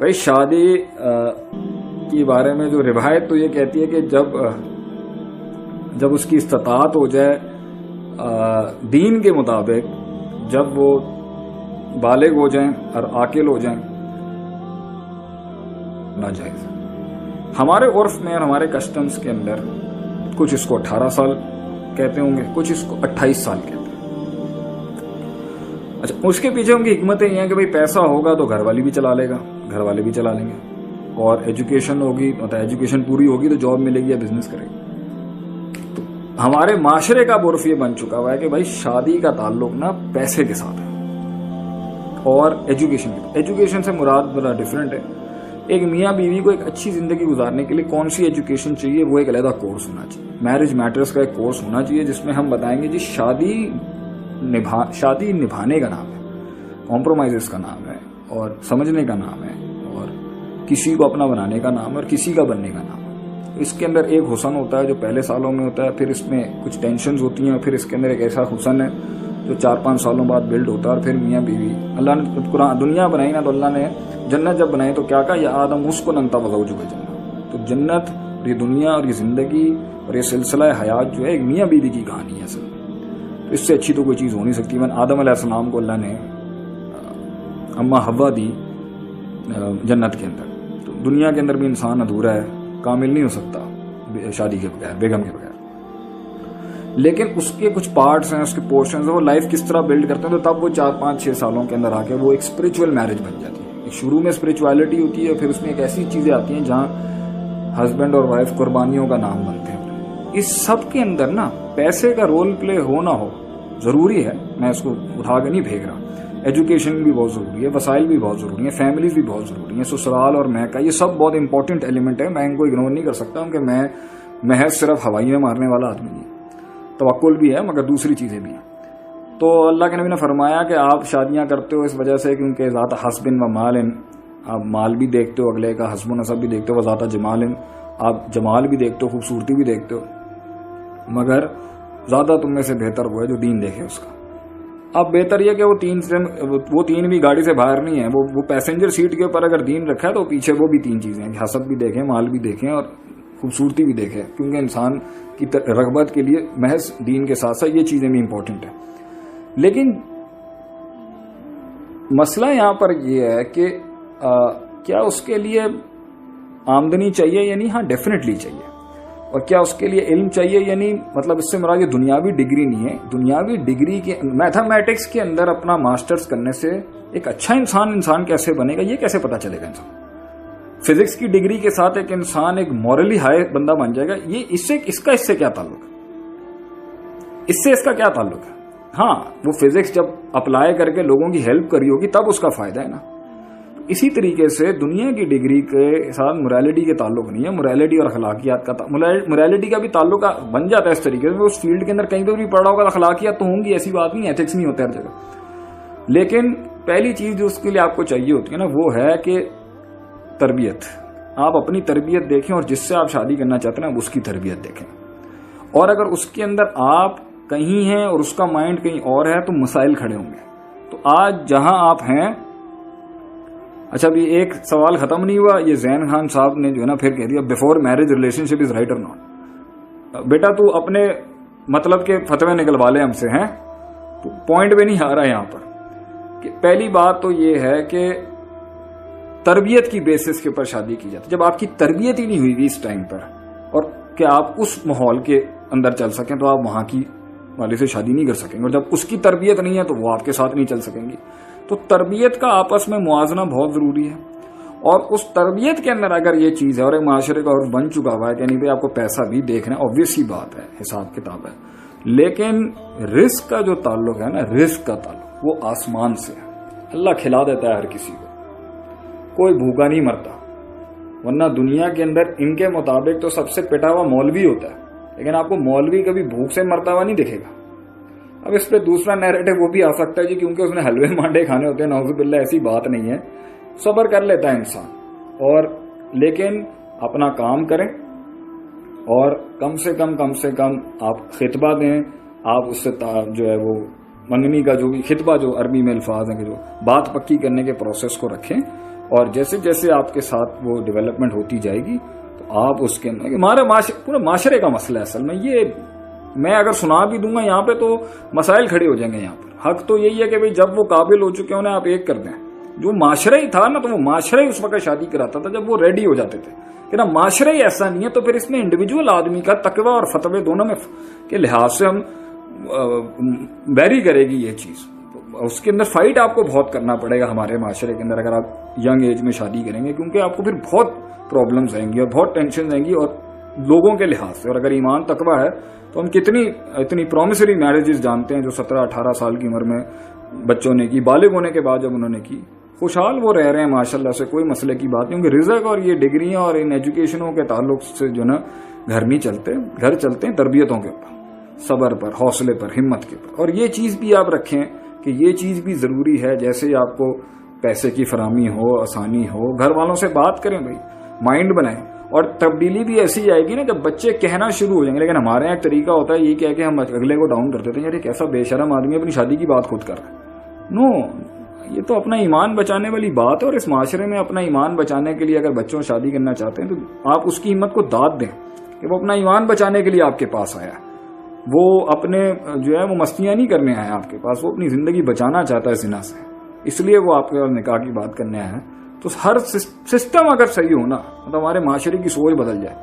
بھائی شادی کے بارے میں جو روایت تو یہ کہتی ہے کہ جب اس کی استطاعت ہو جائے دین کے مطابق، جب وہ بالغ ہو جائیں اور عاقل ہو جائیں، ناجائز۔ ہمارے عرف میں اور ہمارے کسٹمز کے اندر کچھ اس کو 18 سال کہتے ہوں گے، کچھ اس کو 28 سال کہتے ہیں۔ اچھا، اس کے پیچھے ان کی حکمتیں یہ ہیں کہ بھئی پیسہ ہوگا تو گھر والی بھی چلا لے گا، گھر والے بھی چلا لیں گے، اور ایجوکیشن ہوگی، مطلب ایجوکیشن پوری ہوگی تو جاب ملے گی یا بزنس کرے گی۔ تو ہمارے معاشرے کا عرف یہ بن چکا ہوا ہے کہ بھائی شادی کا تعلق نا پیسے کے ساتھ ہے اور ایجوکیشن سے مراد بڑا ڈفرینٹ ہے۔ ایک میاں بیوی کو ایک اچھی زندگی گزارنے کے لیے کون سی ایجوکیشن چاہیے؟ وہ ایک علیحدہ کورس ہونا چاہیے، میرج میٹرز کا ایک کورس ہونا چاہیے جس میں ہم بتائیں گے جی شادی نبھانے کا نام ہے، کمپرومائزز کا نام ہے، اور سمجھنے کا نام ہے، اور کسی کو اپنا بنانے کا نام ہے، اور کسی کا بننے کا نام ہے۔ اس کے اندر ایک حسن ہوتا ہے جو پہلے سالوں میں ہوتا ہے، پھر اس میں کچھ ٹینشنز ہوتی ہیں، اور پھر اس کے اندر ایک ایسا حسن ہے جو 4-5 سالوں بعد بلڈ ہوتا ہے، اور پھر میاں بیوی۔ اللہ نے قرآن دنیا بنائی نا، تو اللہ نے جنت جب بنائی تو کیا کہا؟ یا آدم اسکن انت وزوجک جنت۔ تو جنت اور یہ دنیا اور یہ زندگی اور یہ سلسلہ حیات جو ہے ایک میاں بیوی کی کہانی ہے اصل میں۔ اس سے اچھی تو کوئی چیز ہو نہیں سکتی۔ آدم علیہ السلام کو اللہ نے اما حوا دی جنت کے اندر، تو دنیا کے اندر بھی انسان ادھورا ہے، کامل نہیں ہو سکتا شادی کے بغیر، بیگم کے بغیر۔ لیکن اس کے کچھ پارٹس ہیں، اس کے پورشنز ہیں، وہ لائف کس طرح بلڈ کرتے ہیں، تو تب وہ 4-5-6 سالوں کے اندر آ کے وہ ایک اسپرچول میرج بن جاتی ہے۔ ایک شروع میں اسپرچولیٹی ہوتی ہے، پھر اس میں ایک ایسی چیزیں آتی ہیں جہاں ہسبینڈ اور وائف قربانیوں کا نام بنتے ہیں۔ اس سب کے اندر نا پیسے کا رول پلے ہو نہ ہو ضروری ہے، میں اس کو اٹھا کے نہیں پھینک رہا۔ ایجوکیشن بھی بہت ضروری ہے، وسائل بھی بہت ضروری ہیں، فیملیز بھی بہت ضروری ہیں، سسرال اور میکہ، یہ سب بہت امپورٹنٹ ایلیمنٹ ہے۔ میں ان کو اگنور نہیں کر سکتا کہ میں محض صرف ہوائی میں مارنے والا آدمی نہیں، توکل بھی ہے مگر دوسری چیزیں بھی ہیں۔ تو اللہ کے نبی نے فرمایا کہ آپ شادیاں کرتے ہو اس وجہ سے کیونکہ ذات حسب و مال، آپ مال بھی دیکھتے ہو اگلے کا، حسب و نسب بھی دیکھتے ہو، ذات جمال، آپ جمال بھی دیکھتے ہو، خوبصورتی بھی دیکھتے ہو، مگر زیادہ تم میں سے بہتر وہ ہے جو دین دیکھے اس کا۔ اب بہتر یہ کہ وہ تین بھی گاڑی سے باہر نہیں ہے، وہ پیسنجر سیٹ کے اوپر اگر دین رکھا ہے تو پیچھے وہ بھی 3 چیزیں ہیں، حسب بھی دیکھیں، مال بھی دیکھیں، اور خوبصورتی بھی دیکھیں، کیونکہ انسان کی رغبت کے لیے محض دین کے ساتھ ساتھ یہ چیزیں بھی امپورٹنٹ ہیں۔ لیکن مسئلہ یہاں پر یہ ہے کہ کیا اس کے لیے آمدنی چاہیے یا نہیں؟ ہاں ڈیفینیٹلی چاہیے۔ اور کیا اس کے لیے علم چاہیے یا نہیں؟ مطلب اس سے مراد یہ دنیاوی ڈگری نہیں ہے۔ دنیاوی ڈگری کے میتھمیٹکس کے اندر اپنا ماسٹرز کرنے سے ایک اچھا انسان کیسے بنے گا یہ کیسے پتا چلے گا انسان؟ فزکس کی ڈگری کے ساتھ ایک انسان ایک مورلی ہائی بندہ بن جائے گا، یہ اس سے کیا تعلق ہے؟ اس کا کیا تعلق ہے؟ ہاں وہ فزکس جب اپلائی کر کے لوگوں کی ہیلپ کری ہوگی تب اس کا فائدہ ہے نا۔ اسی طریقے سے دنیا کی ڈگری کے ساتھ موریلٹی کے تعلق نہیں ہے، موریلٹی اور اخلاقیات کا موریلٹی کا بھی تعلق بن جاتا ہے اس طریقے سے، اس فیلڈ کے اندر کہیں پہ بھی پڑھا ہوگا اخلاقیات تو ہوں گی، ایسی بات نہیں، ایتھکس نہیں ہوتا ہر جگہ۔ لیکن پہلی چیز جو اس کے لیے آپ کو چاہیے ہوتی ہے نا وہ ہے کہ تربیت۔ آپ اپنی تربیت دیکھیں اور جس سے آپ شادی کرنا چاہتے ہیں اس کی تربیت دیکھیں، اور اگر اس کے اندر آپ کہیں ہیں اور اس کا مائنڈ کہیں اور ہے تو مسائل کھڑے ہوں گے۔ تو آج جہاں آپ ہیں، اچھا ابھی ایک سوال ختم نہیں ہوا، یہ زین خان صاحب نے جو ہے نا پھر کہہ دیا before marriage relation ship is right اور ناٹ۔ بیٹا تو اپنے مطلب کے فتوے نکلوا لے ہم سے، ہیں تو پوائنٹ پہ نہیں آ رہا یہاں پر کہ پہلی بات تو یہ ہے کہ تربیت کی بیسس کے اوپر شادی کی جاتی ہے۔ جب آپ کی تربیت ہی نہیں ہوئی بھی اس ٹائم پر، اور کہ آپ اس ماحول کے اندر چل سکیں تو آپ وہاں کی والے سے شادی نہیں کر سکیں گے، اور جب اس کی تربیت نہیں ہے تو وہ آپ کے ساتھ نہیں چل سکیں گی۔ تو تربیت کا آپس میں موازنہ بہت ضروری ہے، اور اس تربیت کے اندر اگر یہ چیز ہے اور ایک معاشرے کا اور بن چکا ہوا ہے کہ نہیں بھائی آپ کو پیسہ بھی دیکھنا ہے، obvious ہی بات ہے، حساب کتاب ہے، لیکن رزق کا جو تعلق ہے نا، رزق کا تعلق وہ آسمان سے ہے۔ اللہ کھلا دیتا ہے ہر کسی کو، کوئی بھوکا نہیں مرتا، ورنہ دنیا کے اندر ان کے مطابق تو سب سے پٹا ہوا مولوی ہوتا ہے، لیکن آپ کو مولوی کبھی بھوک سے مرتا ہوا نہیں دکھے گا۔ اب اس پہ دوسرا نیریٹو وہ بھی آ سکتا ہے جی کیونکہ اس نے حلوے مانڈے کھانے ہوتے ہیں، نعوذ باللہ ایسی بات نہیں ہے، صبر کر لیتا ہے انسان، اور لیکن اپنا کام کریں، اور کم سے کم آپ خطبہ دیں، آپ اس سے جو ہے وہ منگنی کا جو بھی خطبہ جو عربی میں الفاظ ہیں کہ جو بات پکی کرنے کے پروسیس کو رکھیں، اور جیسے جیسے آپ کے ساتھ وہ ڈیولپمنٹ ہوتی جائے گی تو آپ اس کے ہمارا پورے معاشرے کا مسئلہ ہے اصل میں یہ. میں اگر سنا بھی دوں گا یہاں پہ تو مسائل کھڑے ہو جائیں گے یہاں پر. حق تو یہی ہے کہ بھئی جب وہ قابل ہو چکے انہیں آپ ایک کر دیں. جو معاشرہ ہی تھا نا تو وہ معاشرہ ہی اس وقت شادی کراتا تھا جب وہ ریڈی ہو جاتے تھے. کہ نا معاشرہ ہی ایسا نہیں ہے تو پھر اس میں انڈیویجول آدمی کا تقوی اور فتوے دونوں میں کے لحاظ سے ہم ویری کرے گی یہ چیز. اس کے اندر فائٹ آپ کو بہت کرنا پڑے گا ہمارے معاشرے کے اندر اگر آپ ینگ ایج میں شادی کریں گے, کیونکہ آپ کو پھر بہت پرابلمز آئیں گی اور بہت ٹینشن آئیں گی اور لوگوں کے لحاظ سے. اور اگر ایمان تقوی ہے تو ہم اتنی پرومسری میرجز جانتے ہیں جو 17-18 سال کی عمر میں بچوں نے کی, بالغ ہونے کے بعد جب انہوں نے کی, خوشحال وہ رہ رہے ہیں ماشاءاللہ سے, کوئی مسئلے کی بات نہیں. کیونکہ رزق اور یہ ڈگریاں اور ان ایجوکیشنوں کے تعلق سے جو نا گھر نہیں چلتے, گھر چلتے ہیں تربیتوں کے اوپر, صبر پر, حوصلے پر, ہمت کے پر. اور یہ چیز بھی آپ رکھیں کہ یہ چیز بھی ضروری ہے. جیسے آپ کو پیسے کی فراہمی ہو, آسانی ہو, گھر والوں سے بات کریں بھائی, مائنڈ بنائیں. اور تبدیلی بھی ایسی آئے گی نا جب بچے کہنا شروع ہو جائیں گے. لیکن ہمارے یہاں ایک طریقہ ہوتا ہے یہ کہہ کے ہم اگلے کو ڈاؤن کر دیتے ہیں, یار ایک ایسا بے شرم آدمی اپنی شادی کی بات خود کر رہا ہے. نو, یہ تو اپنا ایمان بچانے والی بات ہے. اور اس معاشرے میں اپنا ایمان بچانے کے لیے اگر بچوں شادی کرنا چاہتے ہیں تو آپ اس کی ہمت کو داد دیں کہ وہ اپنا ایمان بچانے کے لیے آپ کے پاس آیا. وہ اپنے جو ہے وہ مستیاں نہیں کرنے آیا آپ کے پاس, وہ اپنی زندگی بچانا چاہتا ہے زنا سے, اس لیے وہ آپ کے نکاح کی بات کرنے آیا ہے. تو ہر سسٹم اگر صحیح ہونا تو ہمارے معاشرے کی سوچ بدل جائے.